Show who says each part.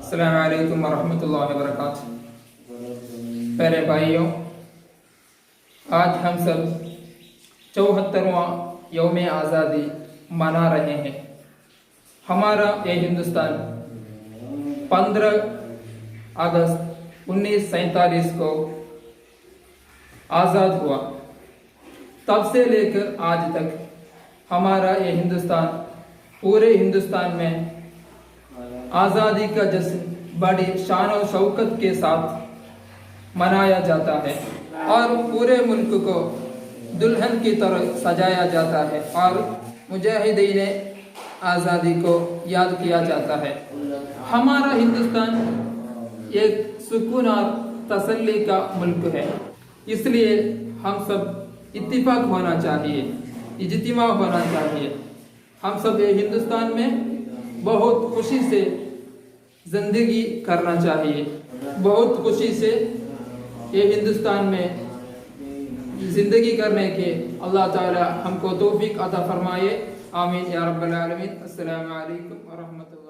Speaker 1: अस्सलाम वालेकुम वरहमतुल्लाहि वबरकातुहू। प्यारे भाइयों, आज हम सब 74वां यौम आज़ादी मना रहे हैं। हमारा ये हिंदुस्तान 15 अगस्त 1947 को आज़ाद हुआ। तब से लेकर आज तक हमारा ये हिंदुस्तान, पूरे हिंदुस्तान में आज़ादी का जश्न बड़ी शान और शौकत के साथ मनाया जाता है और पूरे मुल्क को दुल्हन की तरह सजाया जाता है और मुजाहिदीन आज़ादी को याद किया जाता है। हमारा हिंदुस्तान एक सुकून और तसल्ली का मुल्क है, इसलिए हम सब इत्तिफाक होना चाहिए, इज्तिमा होना चाहिए। हम सब ये हिंदुस्तान में बहुत खुशी से जिंदगी करना चाहिए, बहुत खुशी से ये हिंदुस्तान में जिंदगी करने के अल्लाह ताला हमको तौफीक अता फरमाए। आमीन या रब्बल आलमीन। अस्सलामु अलैकुम व रहमतुल्लाह।